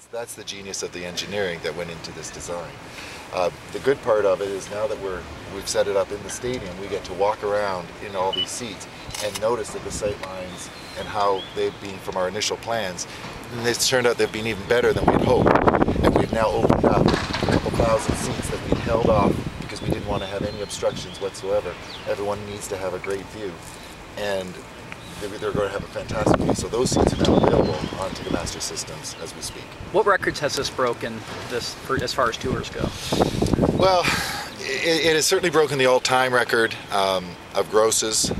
That's the genius of the engineering that went into this design. The good part of it is now that we've set it up in the stadium, we get to walk around in all these seats and notice that the sight lines and how they've been from our initial plans, and it's turned out they've been even better than we'd hoped. And we've now opened up a couple thousand seats that we'd held off because we didn't want to have any obstructions whatsoever. Everyone needs to have a great view, and they're going to have a fantastic view. So those seats are now available onto the master systems as we speak. What records has this broken as far as tours go? Well, it has certainly broken the all-time record of grosses.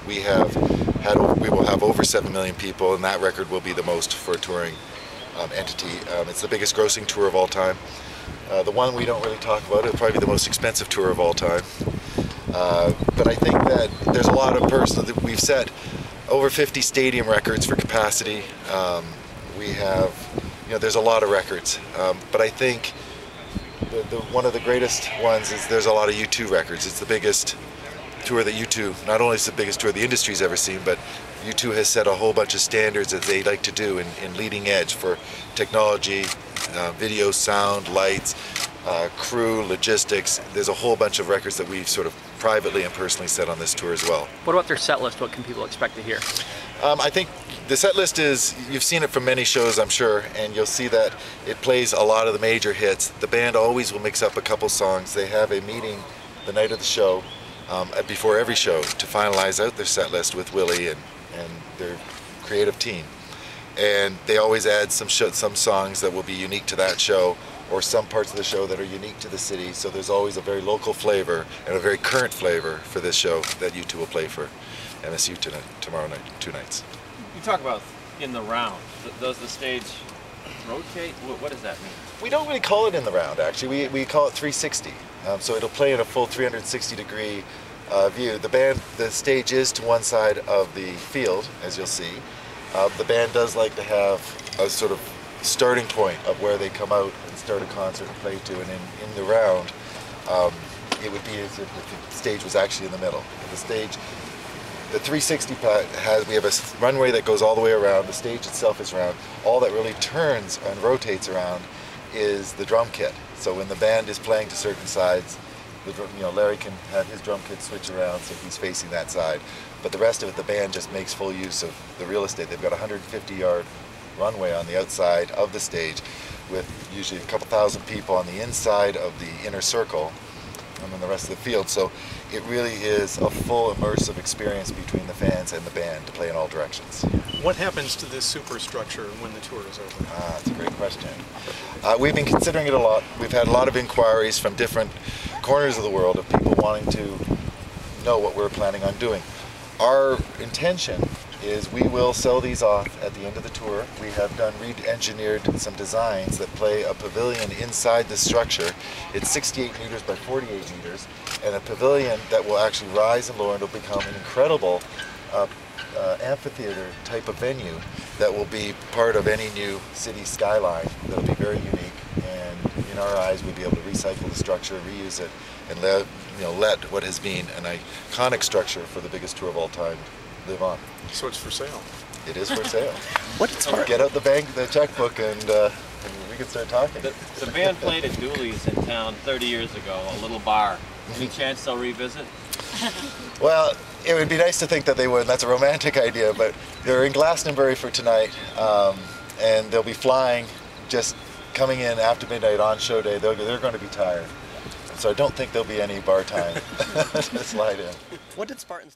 We will have over 7 million people, and that record will be the most for a touring entity. It's the biggest grossing tour of all time. The one we don't really talk about is probably the most expensive tour of all time. But I think that there's a lot of that we've set over 50 stadium records for capacity. We have, there's a lot of records. But I think one of the greatest ones is there's a lot of U2 records. It's the biggest tour that U2, not only is it the biggest tour the industry's ever seen, but U2 has set a whole bunch of standards that they like to do in leading edge for technology, video, sound, lights, crew, logistics. There's a whole bunch of records that we've sort of privately and personally set on this tour as well. What about their set list? What can people expect to hear? I think the set list is, you've seen it from many shows, I'm sure, and you'll see that it plays a lot of the major hits. The band always will mix up a couple songs. They have a meeting the night of the show, before every show, to finalize out their set list with Willie and their creative team. And they always add some songs that will be unique to that show, or some parts of the show that are unique to the city. So there's always a very local flavor and a very current flavor for this show that U2 will play for MSU tomorrow night, 2 nights. You talk about in the round. Does the stage rotate? What does that mean? We don't really call it in the round, actually. We call it 360. So it'll play in a full 360-degree view. The stage is to one side of the field, as you'll see. The band does like to have a sort of starting point of where they come out and start a concert and play to, and in the round, it would be as if the stage was actually in the middle. The 360 we have a runway that goes all the way around. The stage itself is round. All that really turns and rotates around is the drum kit. So when the band is playing to certain sides, Larry can have his drum kit switch around so he's facing that side. But the rest of it, the band just makes full use of the real estate. They've got a 150-yard runway on the outside of the stage with usually a couple thousand people on the inside of the inner circle and then the rest of the field. So it really is a full immersive experience between the fans and the band to play in all directions. What happens to this superstructure when the tour is over? That's a great question. We've been considering it a lot. We've had a lot of inquiries from different corners of the world of people wanting to know what we're planning on doing. Our intention is we will sell these off at the end of the tour. We have re-engineered some designs that play a pavilion inside the structure. It's 68 meters by 48 meters, and a pavilion that will actually rise and lower, and it'll become an incredible amphitheater type of venue that will be part of any new city skyline. That'll be very unique, and in our eyes we'll be able to recycle the structure, reuse it, and let what has been an iconic structure for the biggest tour of all time live on. So it's for sale. It is for sale. What Get out the checkbook, and we can start talking. The band played at Dooley's in town 30 years ago, a little bar. Any chance they'll revisit? Well, it would be nice to think that they would. That's a romantic idea, but they're in Glastonbury for tonight, and they'll be flying, just coming in after midnight on show day. They're going to be tired. So I don't think there'll be any bar time to slide in. What did Spartan